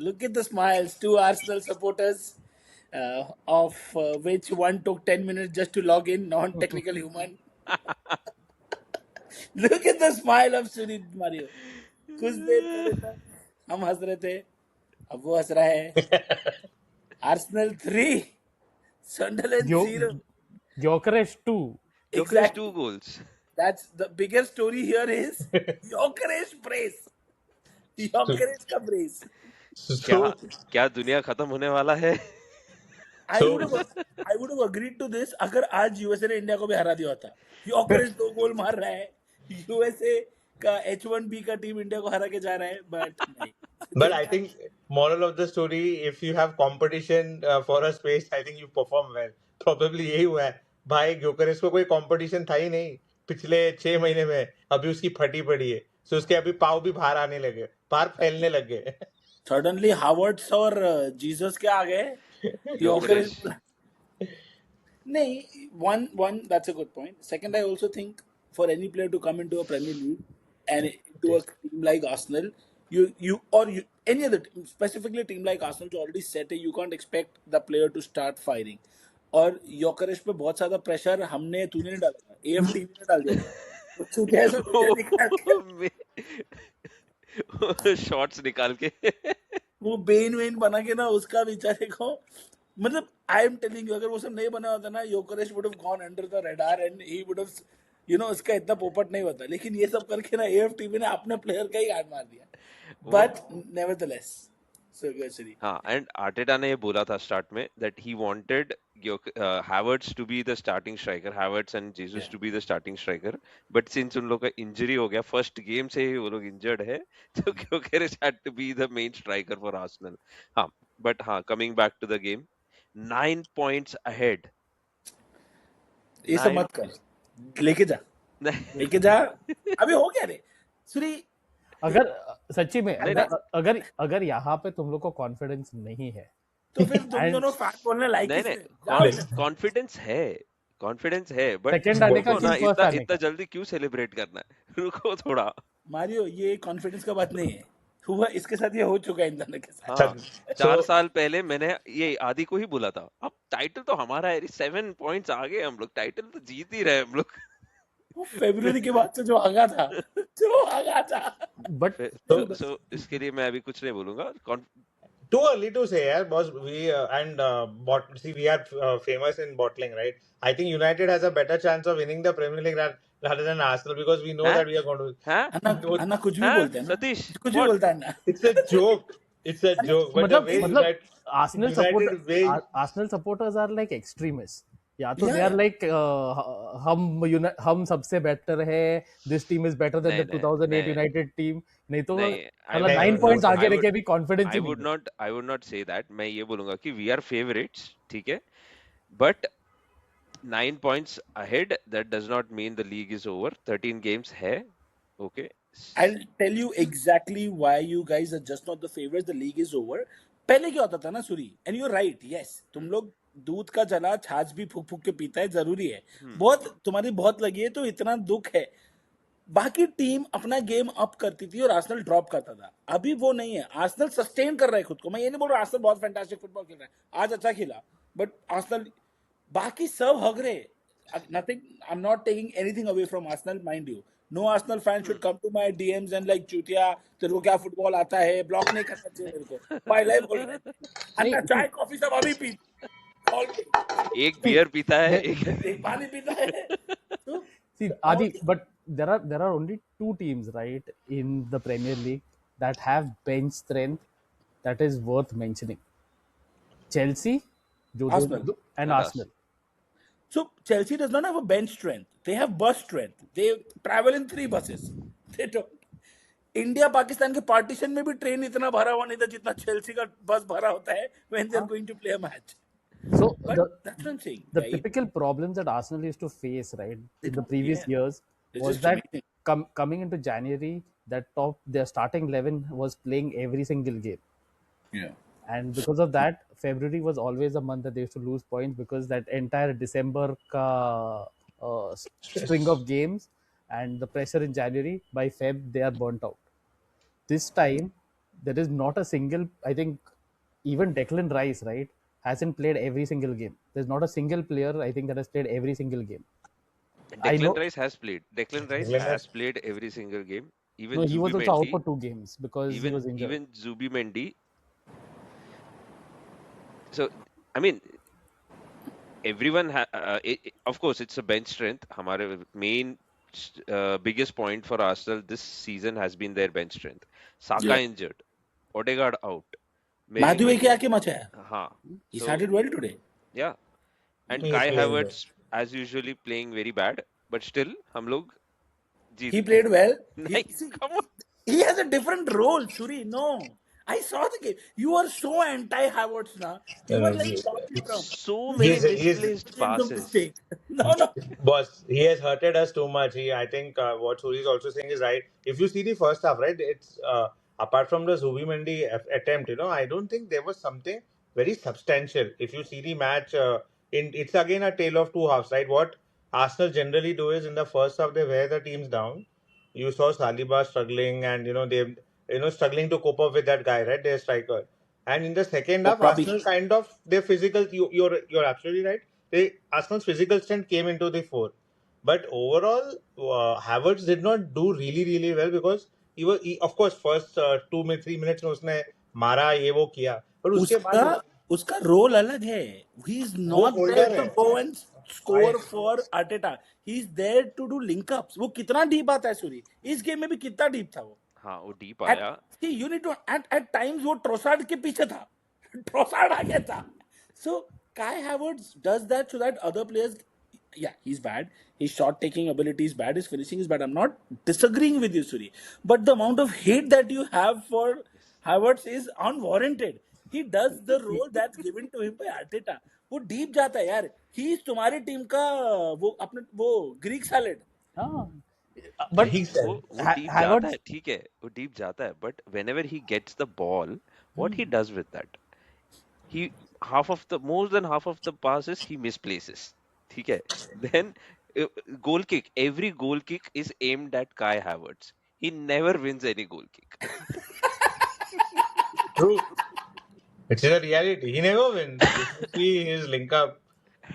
Look at the smiles. Two Arsenal supporters, of which one took 10 minutes just to log in, non-technical human. Look at the smile of Sunil Mario. कुछ देर पहले तक हम हंस रहे थे, अब वो हंस रहा है. Arsenal 3, Sunderland 0. Gyökeres 2. Gyökeres 2 Exactly. goals. That's the bigger story here is Gyökeres brace. Gyökeres का brace. क्या दुनिया खत्म होने वाला है? I would have agreed to this अगर आज यूएसए ने इंडिया को भी हरा दिया होता. Gyökeres 2 गोल मार रहा है, यूएसए का H1B का टीम इंडिया को हरा के जा रहा है, but नहीं. But I think moral of the story, if you have competition for a space, I think you perform well. Probably यही हुआ है. भाई ग्योकरेस को कोई कंपटीशन था ही नहीं पिछले 6 महीने में. अभी उसकी फटी पड़ी है, so उसके अभी पाव भी बाहर आने लगे, बाहर फैलने लगे. Suddenly हावर्ड्स और जीसस क्या आ गए. Gyökeres. नहीं, one that's a good point. Second, I also think for any player to come into a Premier League and into a team like Arsenal, you any other team, specifically a team like Arsenal जो already set है, you can't expect the player to start firing. और योकरेश पे बहुत ज्यादा pressure तूने नहीं डाला, AFTV ने डाल दिया. उसको कैसे निकाल के शॉट्स निकाल के वो बेन वेन बना के ना उसका बेचारे को, मतलब आई एम टेलिंग यू, अगर वो सब नहीं बना होता ना, Gyokeres would have gone under the radar and he would have, इसका इतना पोपट नहीं होता. लेकिन ये सब करके ना AFTV ने अपने प्लेयर का ही गांड मार दिया. But nevertheless so good. हाँ, एंड आर्टेटा ने ये बोला था स्टार्ट में that he wanted Havertz to be the starting striker, Havertz and Jesus to be the starting striker, but since उन लोग का इंजरी हो गया, फर्स्ट गेम से ही वो लोग इंजर्ड है, तो Gyökeres had to be the main striker for Arsenal. हाँ, but हाँ, coming back to the game, 9 points ahead. ये सब मत कर, लेके जा अभी हो गया रे सूरी. अगर सच्ची में अगर यहाँ पे तुम लोग को कॉन्फिडेंस नहीं है तो फिर तुम दोनों फैक्ट बोलने लायक नहीं, कॉन्फिडेंस है, बट सेकंड आने का ना इतना जल्दी क्यों सेलिब्रेट करना है? रुको थोड़ा. मारियो, ये कॉन्फिडेंस का बात नहीं है, हुआ इसके साथ, ये हो चुका है इन दोनों के साथ. हाँ, 4 साल पहले मैंने ये आदि को ही बोला था, अब टाइटल तो हमारा है, 7 पॉइंट्स आगे हम लोग, टाइटल तो जीत ही रहे हम लोग. फरवरी के बाद से जो आगा था बट so इसके लिए मैं अभी कुछ नहीं बोलूंगा. Too early to say, yeah, boss. We we are famous in bottling, right? I think United has a better chance of winning the Premier League rather than Arsenal because we know that we are going to. अन्ना कुछ भी बोलते हैं ना, सतीश कुछ भी बोलता है ना. It's a joke. It's a joke. But the way मतलब Arsenal supporters are like extremists. या तो they are like हम सबसे बेटर है, this team is better than the 2008 United team. नहीं तो मतलब 9 points आगे रह के भी confidence I would not say that. मैं ये बोलूंगा कि we are favorites, ठीक है, but 9 points ahead, that does not mean the league is over. 13 games है, okay. I'll tell you exactly why you guys are just not the favorites. The league is over. पहले क्या होता था ना Suri, and you're right, yes, तुम लोग दूध का जला छाछ भी फूक फूक के पीता है, जरूरी है. बहुत तुम्हारी बहुत लगी है तो इतना दुख है. बाकी टीम अपना गेम अप करती थी और आर्सेनल ड्रॉप करता था. अभी वो नहीं है. आर्सेनल सस्टेन कर रहा है खुद को. मैं ये नहीं बोल रहा आर्सेनल बहुत फैंटास्टिक फुटबॉल खेल रहा है, आज अच्छा खेला, बट आर्सेनल बाकी सब हग रहे. Nothing, I'm not taking anything away from Arsenal, mind you. No Arsenal fan should come to my DMs and like, चूतिया तेरे को क्या फुटबॉल आता है, ब्लॉक नहीं करना चाहिए मेरे को. My life बोल रहा है, अन्ना चाय कॉफी सब अभी पी, एक बियर पीता है, एक पानी पीता है. See, Adi, but there are only 2 teams, right, in the Premier League that have bench strength that is worth mentioning. Chelsea, Arsenal. and Arsenal. So Chelsea does not have a bench strength. They have bus strength. They travel in 3 buses. They don't. India Pakistan के partition में भी train इतना भरा हुआ नहीं था जितना Chelsea का बस भरा होता है when they are going to play a match. So that's what I'm saying. The typical problems that Arsenal used to face, right, in the previous years was that coming into January, their starting 11 was playing every single game. Yeah. And because of that, February was always a month that they used to lose points because that entire December ka string of games and the pressure in January, by Feb they are burnt out. This time there is not a single, I think, even Declan Rice, right, hasn't played every single game. There's not a single player, I think, that has played every single game. I Declan know, Rice has played. Declan Rice England has has played every single game. no, Even he was also out Zubimendi, for 2 games because he was injured. even Zubimendi. So I mean, everyone of course it's a bench strength. हमारे main biggest point for Arsenal this season has been their bench strength. Saka Yeah. injured, Odegaard out, Madueke Milik, आके मचा है. हाँ. He So started well today. yeah, and he Kai playing well. Havertz as usually playing very bad, but still हम लोग जीत He गए. played well. नहीं, come on. He has a different role, Suri. No. I saw the game. You are so anti-Havertz now. You were like talking from. So You many said He's misplaced he made the passes. mistake. No, no. Boss, he has hurted us too much. I think what Suri is also saying is right. If you see the first half, right, it's apart from the Zubimendi attempt, I don't think there was something very substantial. If you see the match, it's again a tale of two halves, right? What Arsenal generally do is in the first half they wear the teams down. You saw Saliba struggling, and they struggling to cope up with that guy, right? Their striker. And in the second Oh, half, Prabi. Arsenal kind of their physical. You're absolutely right. Arsenal's physical strength came into the fore. But overall, Havertz did not do really, really well because of course, first 2 3 minutes में उसने मारा ये वो किया, पर उसके उसका बाद उसका रोल अलग है. He is वो not there होल्डर to है. go and score I for Arteta. He is there to do link ups. वो कितना डीप आता है सूरी. इस गेम में भी कितना डीप था वो. हाँ, वो deep At, आया. see, you need to at times वो ट्रोसार्ड के पीछे था. ट्रोसार्ड आ गया था. So Kai Havertz does that so that other players, yeah, he's bad. His shot taking ability is bad. His finishing is bad. I'm not disagreeing with you, Suri. But the amount of hate that you have for Havertz is unwarranted. He does the role that's given to him by Arteta. वो deep जाता है यार. He is तुम्हारी team का वो अपने वो Greek salad. हाँ, but he said वो deep जाता Havertz, है, ठीक है, वो deep जाता है, but whenever he gets the ball, what he does with that, he more than half of the passes he misplaces, ठीक है. Then goal kick, every goal kick is aimed at Kai Havertz. He never wins any goal kick. true. It's a reality. He never wins. If you see his link up,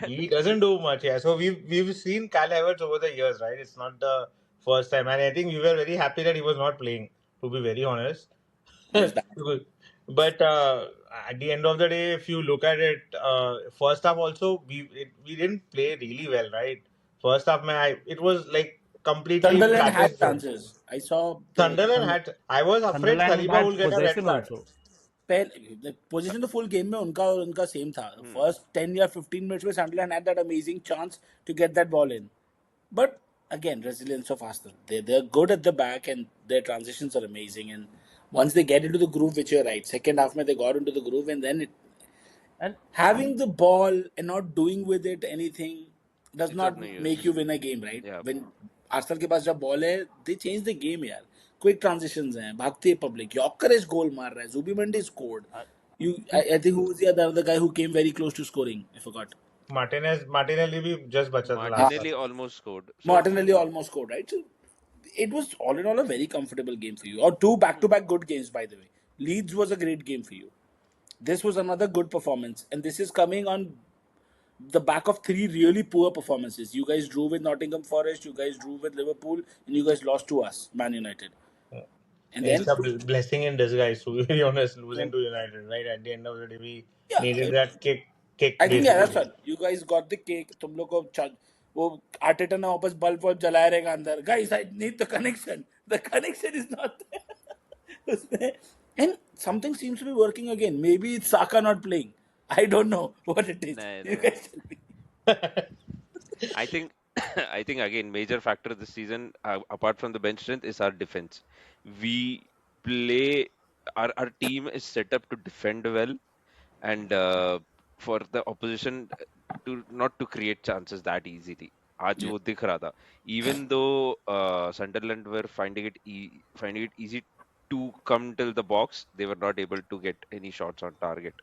he doesn't do much. Yeah. So we've seen Kyle Havertz over the years, right? It's not the first time, and I think we were very happy that he was not playing. To be very honest. He's bad. But at the end of the day, if you look at it, first half also we didn't play really well, right? First half, man, it was like completely Sunderland had practice zone. chances. I saw Sunderland had. I was afraid Sunderland Saliba had will get a red possession card. also. पहले position तो full game में उनका और उनका same था. First 10 या 15 minutes में Sunderland had that amazing chance to get that ball in. But again, resilience of Arsenal. They're good at the back and their transitions are amazing. And once they get into the groove, which you're right, second half में they got into the groove, and then And having the ball and not doing with it anything does It's not of no make use. you win a game, right? Yeah. When Arsenal के पास जब ball है, they change the game यार. Quick transitions हैं, भागती है public. Gyökeres goal मार रहा है. Zubimendi scored. I think who was the other guy who came very close to scoring? I forgot. Martinelli भी just बचा था last Martinelli almost scored. So, Martinelli almost scored, right? So it was all in all a very comfortable game for you. Or two back-to-back good games, by the way. Leeds was a great game for you. This was another good performance, and this is coming on the back of 3 really poor performances. You guys drew with Nottingham Forest, you guys drew with Liverpool, and you guys lost to us, Man United. And then It's a blessing in disguise, to be very honest, losing to United, right? At the end of the day, we Yeah, needed that kick. I think yeah, that's basically. all. You guys got the cake. तुम लोग को वो Arteta ने वापस bulb जलाया रहेगा अंदर. Guys, I need the connection. The connection is not there. उसमें and something seems to be working again. Maybe it's Saka not playing. I don't know what it is. No, You no. guys tell me. I think I think again major factor this season apart from the bench strength is our defense. We play our team is set up to defend well and for the opposition to not to create chances that easily. आज Yeah. वो दिख रहा था. Even though Sunderland were finding it easy to come till the box, they were not able to get any shots on target.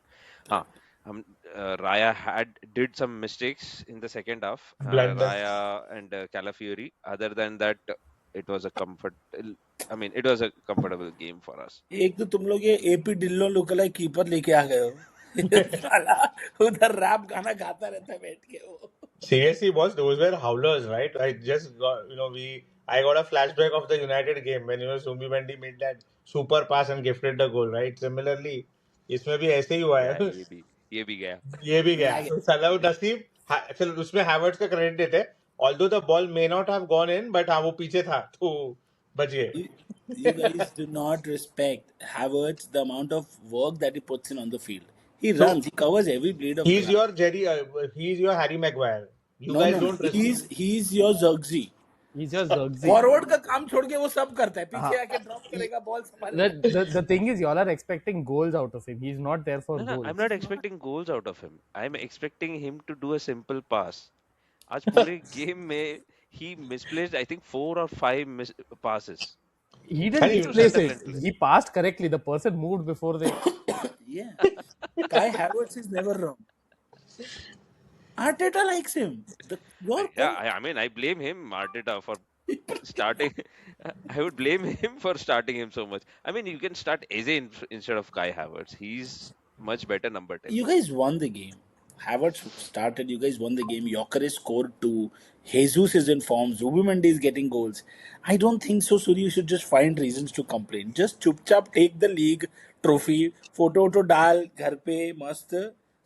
हाँ, Raya did some mistakes in the second half. Blunder. Raya and Calafiori. Other than that, it was a it was a comfortable game for us. एक तो तुम लोग ये AP Dhillon lookalike keeper लेके आ गए हो साला उधर रैप गाना गाता रहता है बैठ के वो Seriously, boss, those were howlers, right? I got a flashback of the United game when Zumbi Mendy made that super pass and gifted the goal, right? Similarly, इसमें भी ऐसे ही हुआ Yeah, है. ये भी गया. ये भी गया. So सलाह नसीब चल उसमें हैवर्ट्स का क्रेडिट देते हैं. Although the ball may not have gone in, but हाँ वो पीछे था तो बच गए. You guys do not respect Havertz, the amount of work that he puts in on the field. He So runs, he covers every blade of he's grass. he's your Harry Maguire. You No, guys no, don't respect. he's your Zirkzee. He's just Zirkzee. Forward का काम छोड़ के वो सब करता है हाँ. पीछे आके ड्रॉप करेगा बॉल संभालेगा The thing is, y'all are expecting goals out of him. He's not there for No, goals. I'm not expecting goals out of him. I'm expecting him to do a simple pass. आज पूरे game में he misplaced I think 4 or 5 passes. He didn't He misplace was it. relentless. He passed correctly. The person moved before they. Yeah, Kai Havertz is never wrong. Arteta likes him. I mean, I blame him, Arteta, for starting. I would blame him for starting him so much. I mean, you can start Eze instead of Kai Havertz. He's much better number 10. You guys won the game. Havertz started. You guys won the game. Gyökeres scored 2. Jesus is in form. Zubimendi is getting goals. I don't think so, Suri. You should just find reasons to complain. Just chupchap take the league trophy. Photo वोटो डाल घर पे मस्त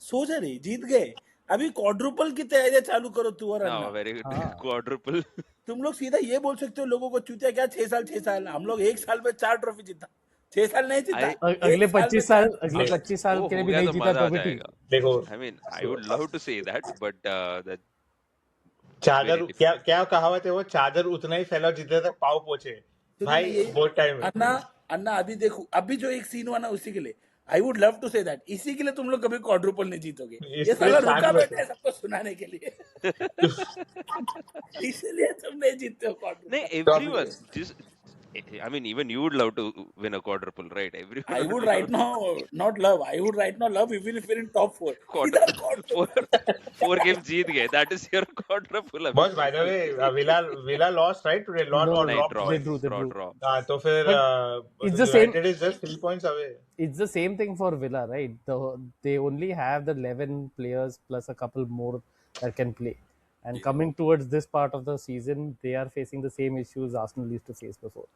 सो जा रही जीत गए अभी quadruple की तैयारियां चालू करो तू और No, अन्ना very good. हाँ. Quadruple. तुम लोग सीधा ये बोल सकते हो लोगों को चूतिया क्या 6 साल हम लोग 1 साल में 4 ट्रॉफी जीता 6 साल नहीं जीता अगले 1 साल में 25 साल 4 अगले 25 साल वो के लिए हो भी गया नहीं तो जीता मजा आ तो भी ठीक. जाएगा. देखो I mean, I would love to say that, but that चादर very क्या difficult. क्या कहावत है वो चादर उतना ही फैलाओ जितने तक पाँव पहुंचे तो भाई ये बहुत टाइम है अन्ना अन्ना अभी देखो अभी जो एक सीन हुआ ना उसी के लिए I would love to say that इसी के लिए तुम लोग कभी क्वाड्रुपल नहीं जीतोगे ये इसलिए साला शान रुका में बैठा है सबको सुनाने के लिए इसलिए तुम नहीं जीतते हो No, quadruple everyone. I mean, even you would love to win a quadruple, right? Everyone I would would love right now not love. I would right now love even if we're in top 4. quarter इधर quadruple. 4 games जीत गए. That is your quadruple. अभी. Boss by the way villa lost right today lot No, और नहीं, drop draw. they drew, they drew. Draw. हां तो फिर But it's the same. United is just 3 points away It's the same thing for Villa, right? They only have the 11 players plus a couple more that can play. And coming towards this part of the season, they are facing the same issues Arsenal used to face before.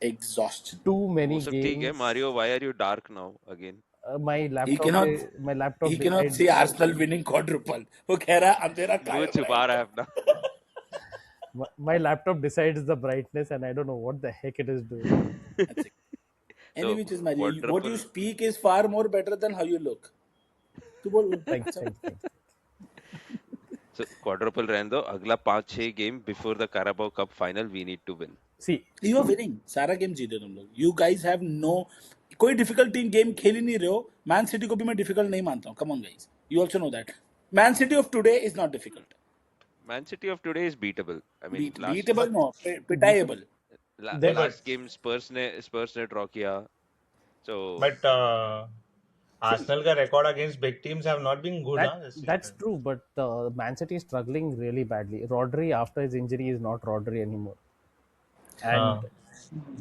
Exhaustion. Too many वो सब ठीक है. games. Mario, why are you dark now again? My He cannot. laptop He cannot decides- see Arsenal winning quadruple. वो कह रहा अंधेरा मुंह कायम छुपा रहा है अपना. my laptop decides the brightness, and I don't know what the heck it is doing. That's it. Any So, which is Mario. What you quadruple- speak is far more better than how you look. तू बोल. Thanks. So quadruple रहने दो. अगला 5-6 game before the Carabao Cup final we need to win. See, You are winning. सारा game जीते तुम लोग. You guys have no कोई डिफिकल्ट टीम गेम खेल ही नहीं रहे हो. मैन सिटी को भी मैं डिफिकल्ट नहीं मानता हूँ. Come on guys. You also know that. Man City of today is not difficult. Man City of today is beatable. I mean, Beatable no, पिटाएबल. last game Spurs ने draw किया. So but Arsenal का record against big teams have not been good that's true, but Man City is struggling really badly. Rodri, after his injury, is not Rodri anymore. And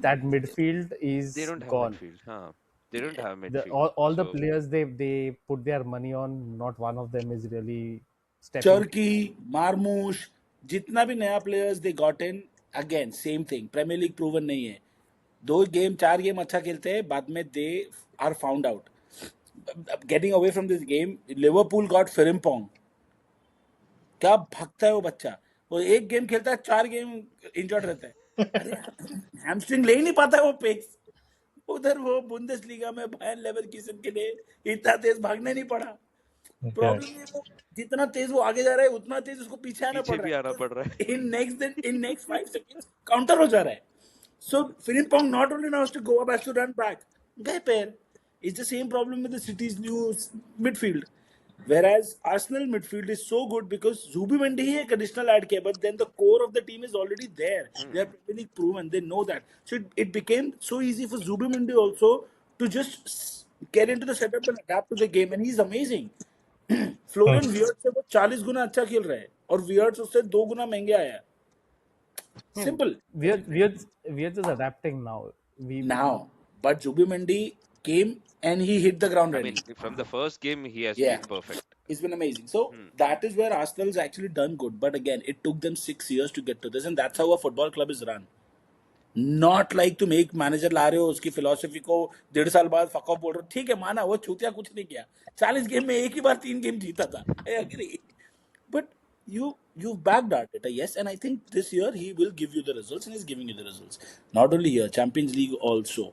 that midfield is they don't have gone. midfield. Huh? They don't have midfield. All the So, players they put their money on, not one of them is really stepping. Cherki Marmoush जितना भी नया players they got in again same thing Premier League proven नहीं है 4 game अच्छा खेलते हैं बाद में they are found out getting away from this game Liverpool got Frimpong क्या भगता है वो बच्चा वो एक गेम खेलता है 4 गेम इंजर्ड रहता है हैमस्ट्रिंग ले ही नहीं पाता है वो पेस उधर वो बुंदेसलीगा में बायर्न लेवरकुसेन के लिए इतना तेज भागने नहीं पड़ा प्रॉब्लम ये वो जितना तेज वो आगे जा रहा है उतना तेज उसको पीछे आना पीछे पड़ भी रहा आना पड़ रहा है. है इन नेक्स्ट 5 seconds काउंटर हो जा रहा है so Frimpong not only now's to go up has to run back गए पैर it's the same problem with the City's new midfield whereas Arsenal midfield is so good because Zubimendi he एक additional add किया but then the core of the team is already there they are Premier League proven they know that so it became so easy for Zubimendi also to just get into the setup and adapt to the game and he's amazing Florian Wirtz से वो 40 गुना अच्छा खेल रहा है और वियर्ट्स उससे 2 गुना महंगे आया Simple. We're just adapting now. Now, but Zubimendi came and he hit the ground I mean, running. from the first game, he has Yeah, been perfect. it's been amazing. So that is where Arsenal's actually done good. But again, it took them 6 years to get to this, and that's how a football club is run. Not like तुम एक manager ला रहे हो उसकी philosophy को 1.5 साल बाद fuck off बोल रहे हो. ठीक है, माना वो चूतिया कुछ नहीं किया. 40 गेम में एक ही बार 3 गेम जीता था. I agree. But you've backed Arteta, yes, and I think this year he will give you the results, and he's giving you the results. Not only here, Champions League also.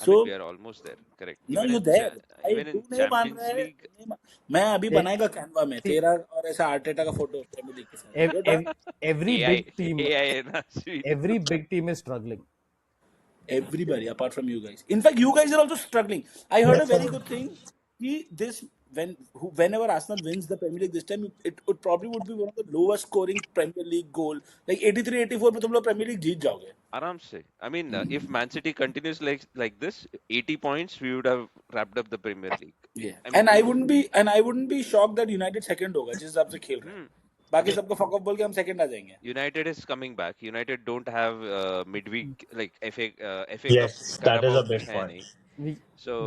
I So mean, we are almost there. Correct. no, Even you're in there. I even तू in नहीं मान Champions रहा है. League, नहीं मान- मैं अभी बनाएगा कैनवा में तेरा और ऐसा आर्टेटा का फोटो प्रीमियर लीग के साथ. You're done. every AI big team AI na sweet. every big team is struggling. Everybody apart from you guys. In fact, you guys are also struggling. I heard a very good thing. Whenever Arsenal wins the Premier League this time, it probably would be one of the lowest scoring Premier League goal. Like 83-84 में तुम लोग Premier League जीत जाओगे. Aram se. I mean, if Man City continues like this, 80 points, we would have wrapped up the Premier League. Yeah. I mean, And I wouldn't be shocked that United second होगा जिस हिसाब से खेल रहा है. बाकी सबको fuck off बोल के हम second आ जाएंगे. United is coming back. United don't have midweek like FA Yes, Cup that is a Carabao big है point. नहीं. We So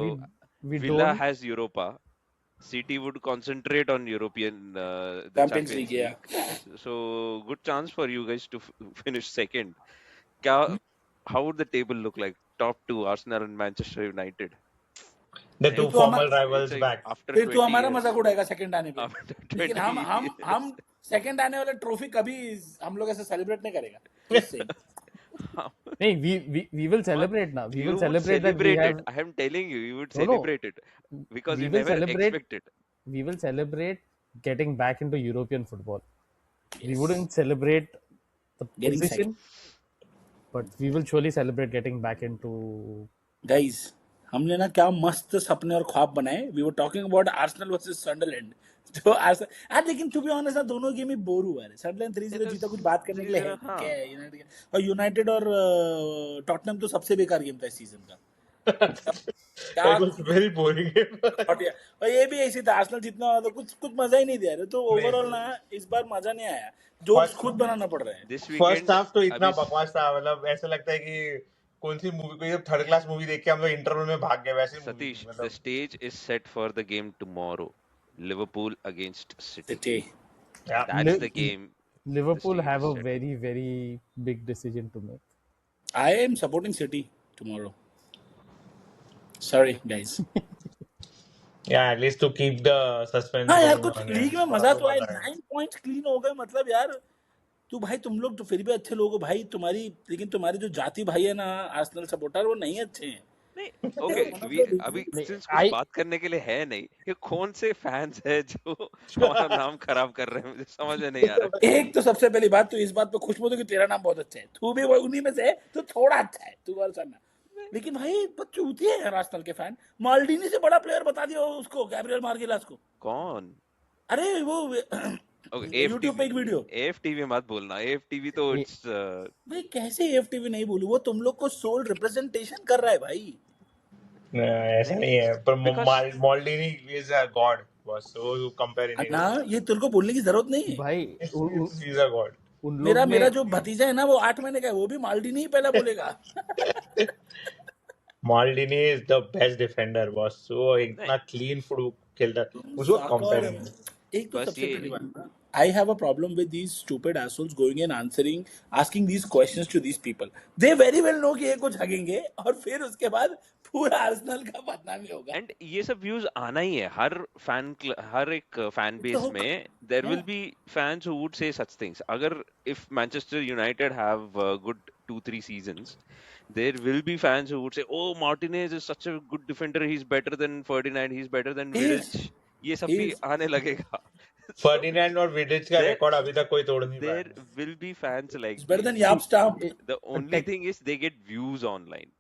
we Villa don't has Europa. City would concentrate on European the Champions Champions League, yeah. League. So good chance for you guys to finish second. How would the table look like? Top two, Arsenal and Manchester United. The two तो former हमारा- rivals It's like back. after फिर तो 20 हमारा years. मजाक उड़ाएगा second आने पे. After लेकिन 20 हम सेकंड आने वाला ट्रॉफी कभी हम लोग ऐसे सेलिब्रेट नहीं करेगा. Just saying. नहीं, we will celebrate now. We You will would celebrate that we celebrate have. it. I am telling you, you would No, no. celebrate it because We you will never celebrate- expect it. We will celebrate getting back into European football. We Yes. wouldn't celebrate the Getting position, but we will surely celebrate getting back into. Guys, हमने ना क्या मस्त सपने और ख्वाब बनाए. We were talking about Arsenal versus Sunderland. तो लेकिन to be honest ना दोनों गेम ही बोर हुआ है. Sunderland 3-0 जीता, कुछ बात करने के लिए है 3-0, हाँ. क्या है यूनाइटेड और यूनाइटेड और टॉटनहम तो सबसे बेकार गेम था इस सीजन का. क्या It was very boring game. और ये भी ऐसी था. आर्सेनल जीतना वाला तो कुछ मजा ही नहीं दिया रे. तो ओवरऑल ना इस बार मजा नहीं आया. जोक्स खुद बनाना पड़ रहा है. This First weekend, half तो इतना अभी बकवास था. मतलब ऐसा लगता है कि कौन सी मूवी कोई थर्ड क्लास मूवी देख के हम लोग इंटरवल में भाग गए वैसे movie, Satish, the मतलब stage is set for the game tomorrow. Liverpool against City. City. yeah. That's the game. Liverpool stage have is a set. very, very big decision to make. I am supporting City tomorrow. Sorry guys. Yeah, at least to keep the suspense हाँ यार going कुछ on, league yeah. में मजा तो आए. मजा है. 9 points clean हो गए. मतलब यार तुम लोग तो फिर भी अच्छे लोग हो भाई. लेकिन तुम्हारी जो जाति भाई है ना आर्सेनल सपोर्टर वो नहीं अच्छे हैं. नहीं, okay, अभी since कुछ बात करने के लिए है नहीं. ये कौन से फैंस है जो हमारा नाम खराब कर रहे हैं? मुझे समझ में नहीं आ रहा. एक तो सबसे पहली बात तो इस बात पे खुश मत हो कि तेरा नाम बहुत अच्छा है. तू भी उन्हीं में से है तो थोड़ा अच्छा है. तू और सुनना. लेकिन भाई चूतिए हैं आर्सेनल के फैन. माल्डीनी से बड़ा प्लेयर बता दिया उसको, गैब्रियल मार्गेलास को. कौन? अरे वो Okay, YouTube पे एक वीडियो. AFTV मत बोलना. AFTV तो it's भाई कैसे AFTV नहीं बोलूं? वो तुम लोग को सोल रिप्रेजेंटेशन कर रहा है भाई. ऐसा नहीं है पर Because- Maldini is a god boss, so you compare anything. ना ये तेरे को बोलने की जरूरत नहीं है. भाई He's a god. उन लोग मेरा ने जो भतीजा है ना वो 8 महीने का है. वो भी माल्डीनी ही पहला बोलेगा. Maldini is the best defender boss, so इतना clean foot खेलता है. उसको compare नहीं. एक तो बस सबसे ये- पहली बात ना, I have a problem with these stupid assholes going and asking these questions to these people. They very well know कि ये कुछ हगेंगे और फिर उसके बाद पूरा आर्सेनल का बदनामी होगा. एंड ये सब व्यूज आना ही है. हर एक फैन बेस होगा. में there will be fans who would say such things. अगर if Manchester United have good 2-3 seasons, there will be fans who would say, oh, Martinez is such a good defender, he's better than Ferdinand, he's better than He Vidic. is. ये सब He भी is. आने लगेगा. Ferdinand और Vidic का There- record अभी तक कोई तोड़ नहीं There पाया. will be fans like It's better than this. Jaap Stamp. The only thing is they get views online.